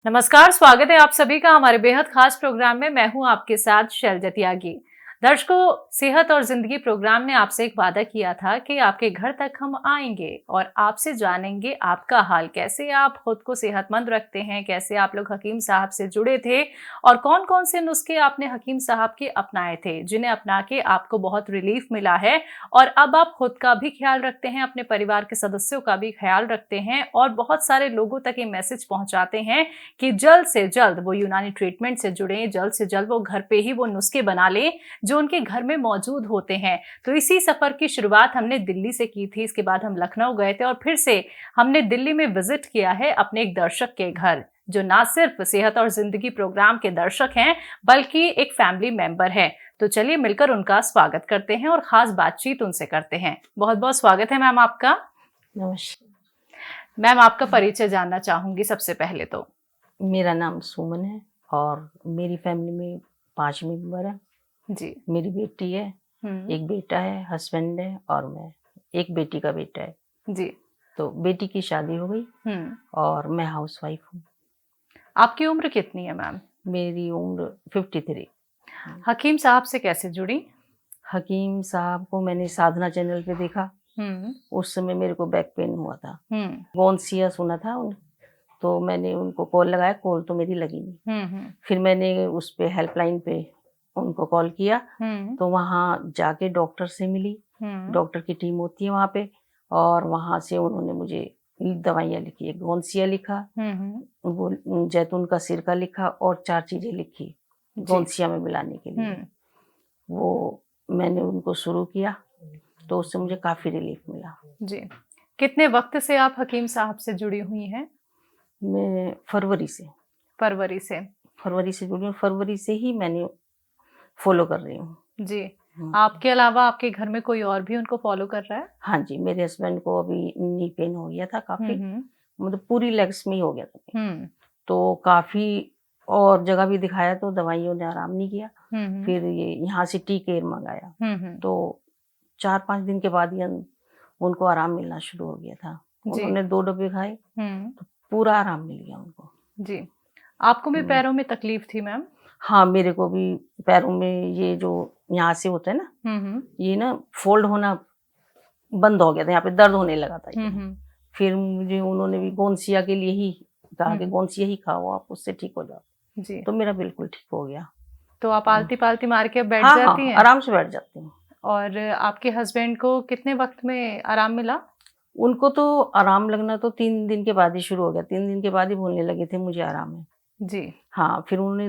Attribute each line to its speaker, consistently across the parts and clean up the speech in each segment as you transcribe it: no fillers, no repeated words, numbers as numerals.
Speaker 1: नमस्कार, स्वागत है आप सभी का हमारे बेहद खास प्रोग्राम में। मैं हूं आपके साथ शैलजा त्यागी। दर्शकों, सेहत और जिंदगी प्रोग्राम ने आपसे एक वादा किया था कि आपके घर तक हम आएंगे और आपसे जानेंगे आपका हाल, कैसे आप खुद को सेहतमंद रखते हैं, कैसे आप लोग हकीम साहब से जुड़े थे और कौन कौन से नुस्खे आपने हकीम साहब के अपनाए थे, जिन्हें अपना के आपको बहुत रिलीफ मिला है। और अब आप खुद का भी ख्याल रखते हैं, अपने परिवार के सदस्यों का भी ख्याल रखते हैं और बहुत सारे लोगों तक ये मैसेज पहुंचाते हैं कि जल्द से जल्द वो यूनानी ट्रीटमेंट से जुड़ें, जल्द से जल्द वो घर पे ही वो नुस्खे बना लें जो उनके घर में मौजूद होते हैं। तो इसी सफर की शुरुआत हमने दिल्ली से की थी। इसके बाद हम लखनऊ गए थे और फिर से हमने दिल्ली में विजिट किया है अपने एक दर्शक के घर, जो ना सिर्फ सेहत और जिंदगी प्रोग्राम के दर्शक हैं बल्कि एक फैमिली मेंबर है। तो चलिए मिलकर उनका स्वागत करते हैं और खास बातचीत उनसे करते हैं। बहुत बहुत स्वागत है मैम आपका।
Speaker 2: नमस्कार।
Speaker 1: मैम, आपका परिचय जानना चाहूंगी सबसे पहले तो।
Speaker 2: मेरा नाम सुमन है और मेरी फैमिली में 5 मेंबर हैं।
Speaker 1: जी।
Speaker 2: मेरी बेटी है, एक बेटा है, हस्बैंड है और मैं। एक बेटी का बेटा है।
Speaker 1: जी।
Speaker 2: तो बेटी की शादी हो गई और मैं हाउसवाइफ हूँ।
Speaker 1: आपकी उम्र कितनी है मैम?
Speaker 2: मेरी उम्र 53।
Speaker 1: हकीम साहब से कैसे जुड़ी?
Speaker 2: हकीम साहब को मैंने साधना चैनल पे देखा। उस समय मेरे को बैक पेन हुआ था। गोंसिया सुना था तो मैंने उनको कॉल लगाया, कॉल तो मेरी लगी नहीं। फिर मैंने उस पे हेल्पलाइन पे उनको कॉल किया तो वहाँ जाके डॉक्टर से मिली। डॉक्टर की टीम होती है वहाँ पे और वहाँ से उन्होंने मुझे दवाइयाँ लिखी। एक गोंसिया लिखा, वो जैतून का सिरका लिखा और 4 चीजें लिखी गोंसिया में मिलाने के लिए। वो मैंने उनको शुरू किया तो उससे मुझे काफी रिलीफ मिला।
Speaker 1: जी। कितने वक्त से आप हकीम साहब से जुड़ी हुई हैं?
Speaker 2: मैं फरवरी से जुड़ी हूँ। फरवरी से ही मैंने फॉलो कर रही हूँ।
Speaker 1: जी। आपके अलावा आपके घर में कोई और भी उनको फॉलो कर रहा है?
Speaker 2: हाँ जी, मेरे हस्बैंड को अभी नी पेन हो गया था काफी, मतलब पूरी लेग्स में ही हो गया था। तो काफी और जगह भी दिखाया तो दवाइयों ने आराम नहीं किया। फिर ये यहाँ से टी केयर मंगाया तो 4-5 दिन के बाद ही उनको आराम मिलना शुरू हो गया था। उन्होंने 2 डब्बे खाए तो पूरा आराम मिल गया उनको।
Speaker 1: जी। आपको भी पैरों में तकलीफ थी मैम?
Speaker 2: हाँ, मेरे को भी पैरों में ये जो यहाँ से होता है ना, ये ना फोल्ड होना बंद हो गया था, यहाँ पे दर्द होने लगा था। फिर मुझे उन्होंने भी गोंसिया के लिए ही कहा कि गोंसिया ही खाओ आप, उससे ठीक हो जाओ। जी। तो मेरा बिल्कुल ठीक हो गया।
Speaker 1: तो आप आलती पालती मार के बैठ
Speaker 2: हाँ,
Speaker 1: जाती हैं?
Speaker 2: आराम से बैठ जाती हूँ।
Speaker 1: और आपके हस्बैंड को कितने वक्त में आराम मिला?
Speaker 2: उनको तो आराम लगना तो 3 दिन के बाद ही शुरू हो गया। 3 दिन के बाद ही बोलने लगे थे मुझे आराम है।
Speaker 1: जी।
Speaker 2: हाँ, फिर उन्होंने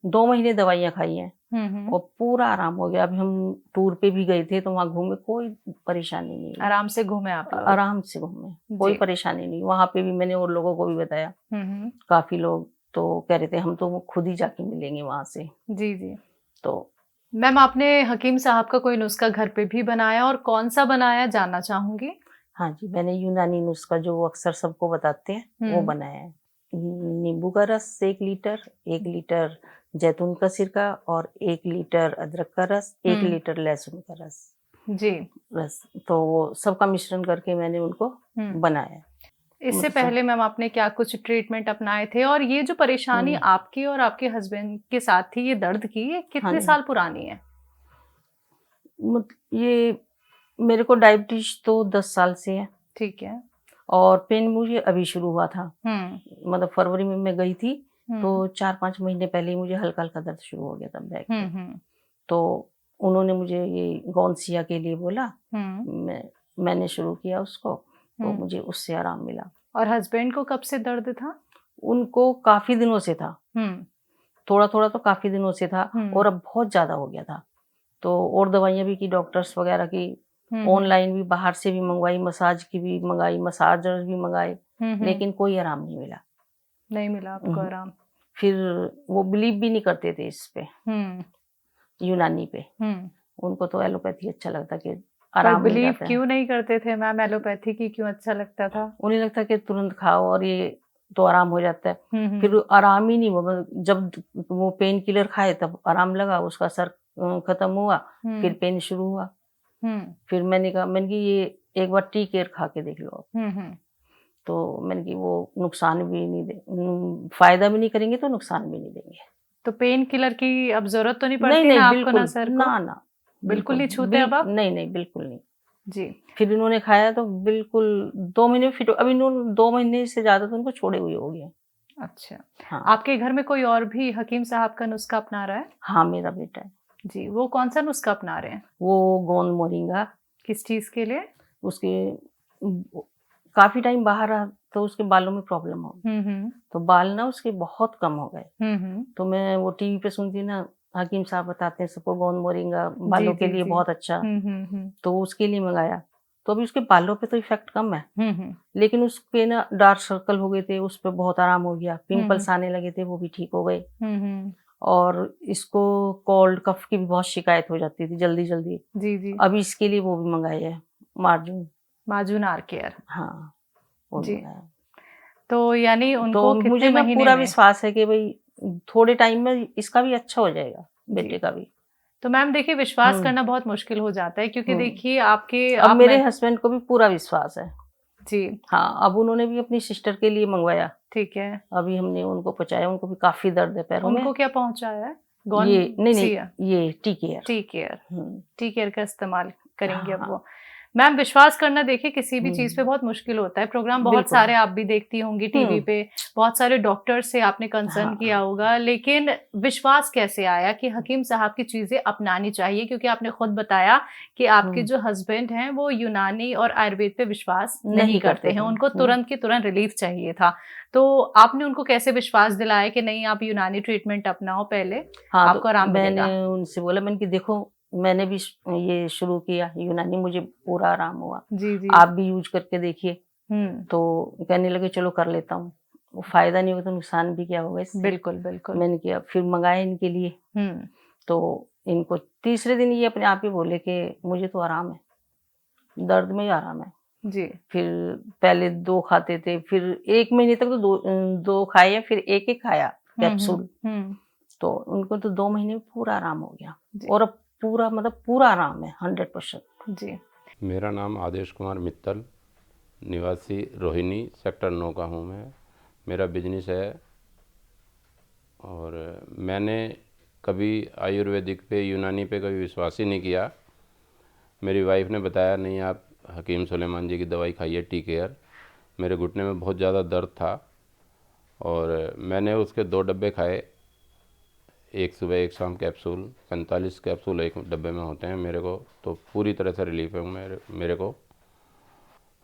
Speaker 2: 2 महीने दवाइयाँ खाई हैं और पूरा आराम हो गया। अभी हम टूर पे भी गए थे तो वहाँ घूमे, कोई परेशानी नहीं।
Speaker 1: आराम से घूमे आप लोग?
Speaker 2: आराम से घूमे, कोई परेशानी नहीं। वहाँ पे भी मैंने और लोगों को भी बताया। काफी लोग तो कह रहे थे हम तो खुद ही जाके मिलेंगे वहां से। जी जी। तो
Speaker 1: मैम, आपने हकीम साहब का कोई नुस्खा घर पे भी बनाया और कौन सा बनाया जानना चाहूंगी।
Speaker 2: हाँ जी, मैंने यूनानी नुस्खा जो अक्सर सबको बताते हैं वो बनाया है। नींबू का रस 1 लीटर, 1 लीटर जैतून का सिरका और 1 लीटर अदरक का रस, 1 लीटर लहसुन का रस। जी। रस तो वो सबका मिश्रण करके मैंने उनको बनाया।
Speaker 1: इससे पहले मैम आपने क्या कुछ ट्रीटमेंट अपनाए थे? और ये जो परेशानी आपकी और आपके हस्बैंड के साथ थी, ये दर्द की, ये कितने साल पुरानी है?
Speaker 2: ये मेरे को डायबिटीज तो 10 साल से है।
Speaker 1: ठीक है। और
Speaker 2: पेन मुझे अभी शुरू हुआ था, मतलब फरवरी में मैं गई थी तो 4-5 महीने पहले ही मुझे हल्का हल्का दर्द शुरू हो गया था बैक पे। तो उन्होंने मुझे ये गोंसिया के लिए बोला, मैंने शुरू किया उसको तो मुझे उससे आराम मिला।
Speaker 1: और हस्बैंड को कब से दर्द था?
Speaker 2: उनको काफी दिनों से था, थोड़ा थोड़ा तो काफी दिनों से था और अब बहुत ज्यादा हो गया था। तो और दवाइयां भी की, डॉक्टर्स वगैरह की, ऑनलाइन भी बाहर से भी मंगवाई, मसाज की भी मंगाई, मसाजर भी मंगाए, लेकिन कोई आराम नहीं मिला।
Speaker 1: नहीं मिला आपको आराम?
Speaker 2: फिर वो बिलीव भी नहीं करते थे इस पे, यूनानी पे। उनको तो एलोपैथी अच्छा लगता कि आराम मिल जाता है।
Speaker 1: क्यों नहीं करते थे मैम? एलोपैथी की क्यों अच्छा लगता था?
Speaker 2: उन्हें लगता कि तुरंत खाओ और ये तो आराम हो जाता है। फिर आराम ही नहीं हुआ। जब वो पेन किलर खाए तब आराम लगा, उसका सर खत्म हुआ, फिर पेन शुरू हुआ। फिर मैंने कहा ये एक बार टी केयर खा के देख लो। तो मैंने कि वो नुकसान भी नहीं दे, फायदा भी नहीं करेंगे तो नुकसान भी नहीं देंगे।
Speaker 1: तो पेन किलर की अब जरूरत तो नहीं
Speaker 2: नहीं
Speaker 1: पड़ती
Speaker 2: नहीं
Speaker 1: ना आपको,
Speaker 2: बिल्कुल
Speaker 1: ना सर को?
Speaker 2: ना ना,
Speaker 1: बिल्कुल नहीं छूते अब आप?
Speaker 2: नहीं नहीं बिल्कुल नहीं।
Speaker 1: जी।
Speaker 2: फिर इन्होंने खाया तो बिल्कुल 2 महीने फिट, अभी इन्होंने 2 महीने से ज्यादा तो उनको छोड़े हुए हो गए।
Speaker 1: अच्छा।
Speaker 2: हाँ
Speaker 1: आपके घर में कोई और भी हकीम साहब का नुस्खा अपना रहा है?
Speaker 2: हाँ, मेरा बेटा है।
Speaker 1: जी, वो कौन सा नुस्खा अपना रहे हैं?
Speaker 2: वो गोंद मोरिंगा,
Speaker 1: किस चीज के लिए?
Speaker 2: उसके काफी टाइम बाहर रहा तो उसके बालों में प्रॉब्लम हो गई,
Speaker 1: हम्म।
Speaker 2: तो बाल ना उसके बहुत कम हो गए।
Speaker 1: हम्म।
Speaker 2: तो मैं वो टीवी पे सुनती ना, हकीम साहब बताते हैं सबको गोंद मोरिंगा
Speaker 1: जी
Speaker 2: बालों के
Speaker 1: जी
Speaker 2: लिए
Speaker 1: जी।
Speaker 2: बहुत अच्छा,
Speaker 1: हम्म।
Speaker 2: तो उसके लिए मंगाया। तो अभी उसके बालों पे तो इफेक्ट कम है,
Speaker 1: हम्म।
Speaker 2: लेकिन उसके ना डार्क सर्कल हो गए थे, उस पे बहुत आराम हो गया। पिंपल्स
Speaker 1: हम्म।
Speaker 2: आने लगे थे, वो भी ठीक हो गए।
Speaker 1: हम्म।
Speaker 2: और इसको कोल्ड कफ की भी बहुत शिकायत हो जाती थी जल्दी जल्दी।
Speaker 1: जी जी।
Speaker 2: अभी इसके लिए वो भी मंगाए है, मार्जून।
Speaker 1: माजून आर केयर।
Speaker 2: हाँ, वो भी
Speaker 1: जी।
Speaker 2: मंगाया।
Speaker 1: तो यानी
Speaker 2: तो
Speaker 1: उनको कितने
Speaker 2: मुझे ना
Speaker 1: महीने
Speaker 2: पूरा
Speaker 1: में?
Speaker 2: विश्वास है कि भाई थोड़े टाइम में इसका भी अच्छा हो जाएगा, बेटे
Speaker 1: जी।
Speaker 2: का भी।
Speaker 1: तो मैम देखिए, विश्वास
Speaker 2: हम्म
Speaker 1: करना बहुत मुश्किल हो जाता है, क्योंकि
Speaker 2: हम्म।
Speaker 1: देखिए आपके
Speaker 2: अब
Speaker 1: आप
Speaker 2: मेरे
Speaker 1: मैं।
Speaker 2: हस्बैंड को भी पूरा विश्वास है।
Speaker 1: जी।
Speaker 2: हाँ, अब उन्होंने भी अपनी सिस्टर के लिए मंगवाया।
Speaker 1: ठीक है।
Speaker 2: अभी हमने उनको पहुंचाया, उनको भी काफी दर्द है पैरों में।
Speaker 1: उनको क्या पहुंचाया है?
Speaker 2: ये नहीं
Speaker 1: सिया?
Speaker 2: नहीं, ये टी केयर।
Speaker 1: Tea care.
Speaker 2: हम्म।
Speaker 1: टी केयर का इस्तेमाल करेंगे अब
Speaker 2: हाँ।
Speaker 1: वो। मैम विश्वास करना देखिए किसी भी चीज पे
Speaker 2: हम्म,
Speaker 1: बहुत मुश्किल होता है। प्रोग्राम बहुत
Speaker 2: बिल्कुल।
Speaker 1: सारे आप भी देखती होंगी टीवी
Speaker 2: हम्म।
Speaker 1: पे, बहुत सारे डॉक्टर से आपने कंसर्न किया
Speaker 2: हाँ।
Speaker 1: होगा, लेकिन विश्वास कैसे आया कि हकीम साहब की चीजें अपनानी चाहिए? क्योंकि आपने खुद बताया कि आपके
Speaker 2: हम्म,
Speaker 1: जो हस्बैंड हैं वो यूनानी और आयुर्वेद पे विश्वास नहीं
Speaker 2: नहीं
Speaker 1: करते
Speaker 2: करते
Speaker 1: हैं,
Speaker 2: थे।
Speaker 1: उनको तुरंत की तुरंत रिलीफ चाहिए था। तो आपने उनको कैसे विश्वास दिलाया कि नहीं आप यूनानी ट्रीटमेंट अपनाओ पहले,
Speaker 2: हाँ, तो
Speaker 1: आपको आराम
Speaker 2: मैंने
Speaker 1: मिलेगा?
Speaker 2: उनसे बोला, मैंने कि देखो मैंने भी ये शुरू किया यूनानी, मुझे पूरा आराम हुआ,
Speaker 1: जी जी।
Speaker 2: आप भी यूज करके देखिए।
Speaker 1: हम्म।
Speaker 2: तो कहने लगे चलो कर लेता हूँ, वो फायदा नहीं होगा तो नुकसान भी क्या होगा इससे।
Speaker 1: बिल्कुल बिल्कुल।
Speaker 2: मैंने किया, फिर मंगाए इनके लिए।
Speaker 1: हम्म।
Speaker 2: तो इनको तीसरे दिन ये अपने आप ही बोले कि मुझे तो आराम है, दर्द में ही आराम है।
Speaker 1: जी।
Speaker 2: फिर पहले 2 खाते थे, फिर 1 महीने तक तो 2 खाए, फिर एक खाया कैप्सूल।
Speaker 1: हम्म।
Speaker 2: तो उनको तो 2 महीने में पूरा आराम हो गया।
Speaker 1: जी
Speaker 2: और अब पूरा मतलब पूरा आराम है 100%।
Speaker 1: जी।
Speaker 3: मेरा नाम आदेश कुमार मित्तल, निवासी रोहिणी सेक्टर 9 का हूँ मैं। मेरा बिजनेस है और मैंने कभी आयुर्वेदिक पे यूनानी पे कभी विश्वास ही नहीं किया। मेरी वाइफ ने बताया नहीं आप हकीम सुलेमान जी की दवाई खाइए टी केयर। मेरे घुटने में बहुत ज़्यादा दर्द था और मैंने उसके 2 डब्बे खाए, एक सुबह एक शाम कैप्सूल। 45 कैप्सूल एक डब्बे में होते हैं। मेरे को तो पूरी तरह से रिलीफ है मेरे को।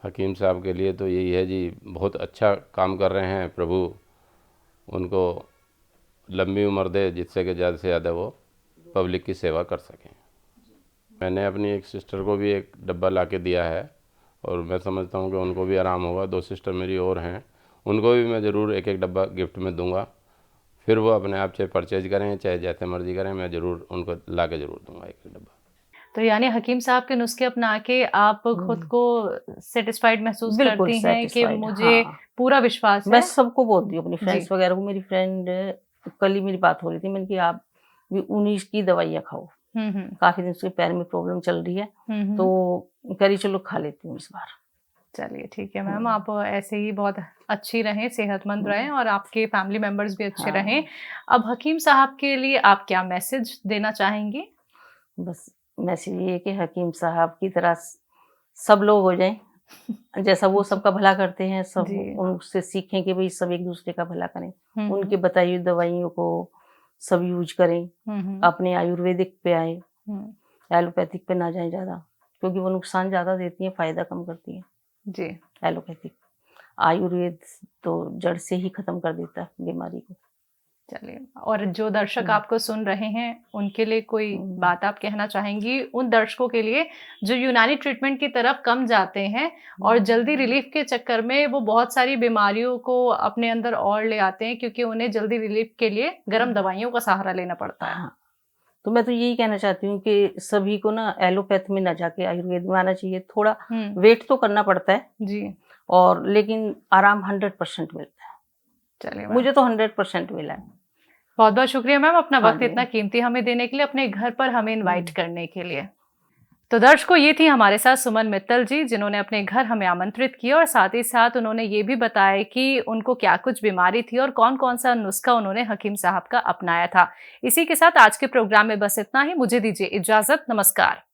Speaker 3: हकीम साहब के लिए तो यही है जी, बहुत अच्छा काम कर रहे हैं प्रभु, उनको लंबी उम्र दे जिससे कि ज़्यादा से ज़्यादा वो पब्लिक की सेवा कर सकें। मैंने अपनी एक सिस्टर को भी एक डब्बा ला के दिया है और मैं समझता हूँ कि उनको भी आराम होगा। 2 सिस्टर मेरी और हैं, उनको भी मैं ज़रूर एक एक डब्बा गिफ्ट में दूंगा। फिर वो अपने आप चाहे परचेज करें चाहे जैसे मर्जी करें, मैं ज़रूर उनको ला के ज़रूर दूंगा एक डब्बा।
Speaker 1: तो यानी हकीम साहब के नुस्खे अपना के आप खुद को सेटिस्फाइड महसूस
Speaker 2: बिल्कुल
Speaker 1: करती हैं कि
Speaker 2: सेटिस्फाइड।
Speaker 1: मुझे
Speaker 2: हाँ,
Speaker 1: पूरा विश्वास
Speaker 2: मैं
Speaker 1: है?
Speaker 2: सबको बोलती हूँ, अपनी
Speaker 1: जी।
Speaker 2: फ्रेंड्स वगैरह को। मेरी फ्रेंड कल ही मेरी बात हो रही थी, मैंने कि आप भी 19 की दवाइयाँ खाओ, काफी दिन से पैर में प्रॉब्लम चल रही है, तो करी चलो खा लेती हूँ इस बार।
Speaker 1: चलिए ठीक है मैम, आप ऐसे ही बहुत अच्छी रहें, सेहतमंद रहें और आपके फैमिली मेंबर्स भी अच्छे
Speaker 2: हाँ।
Speaker 1: रहें। अब हकीम साहब के लिए आप क्या मैसेज देना चाहेंगी?
Speaker 2: बस मैसेज ये है कि हकीम साहब की तरह सब लोग हो जाएं, जैसा वो सबका भला करते हैं, सब
Speaker 1: जी।
Speaker 2: उनसे सीखें कि भाई सब एक दूसरे का भला करें।
Speaker 1: हम्म।
Speaker 2: उनके बताई हुई दवाइयों को सब यूज करें, अपने आयुर्वेदिक पे आए, एलोपैथिक पे ना जाएं ज़्यादा, क्योंकि वो नुकसान ज़्यादा देती हैं, फायदा कम करती हैं
Speaker 1: जी।
Speaker 2: एलोपैथिक। आयुर्वेद तो जड़ से ही खत्म कर देता है बीमारी को।
Speaker 1: चलिए, और जो दर्शक आपको सुन रहे हैं उनके लिए कोई बात आप कहना चाहेंगी, उन दर्शकों के लिए जो यूनानी ट्रीटमेंट की तरफ कम जाते हैं और जल्दी रिलीफ के चक्कर में वो बहुत सारी बीमारियों को अपने अंदर और ले आते हैं, क्योंकि उन्हें जल्दी रिलीफ के लिए गर्म दवाइयों का सहारा लेना पड़ता है?
Speaker 2: हाँ, तो मैं तो यही कहना चाहती हूँ कि सभी को ना एलोपैथ में ना जाके आयुर्वेद में आना चाहिए। थोड़ा वेट तो करना पड़ता है
Speaker 1: जी,
Speaker 2: और लेकिन आराम 100% मिलता है।
Speaker 1: चलिए
Speaker 2: मुझे तो 100% मिला है।
Speaker 1: बहुत बहुत शुक्रिया मैम, अपना
Speaker 2: हाँ
Speaker 1: वक्त
Speaker 2: जी।
Speaker 1: इतना कीमती हमें देने के लिए, अपने घर पर हमें इनवाइट करने के लिए। तो दर्शकों, ये थी हमारे साथ सुमन मित्तल जी, जिन्होंने अपने घर हमें आमंत्रित किया और साथ ही साथ उन्होंने ये भी बताया कि उनको क्या कुछ बीमारी थी और कौन कौन सा नुस्खा उन्होंने हकीम साहब का अपनाया था। इसी के साथ आज के प्रोग्राम में बस इतना ही। मुझे दीजिए इजाजत। नमस्कार।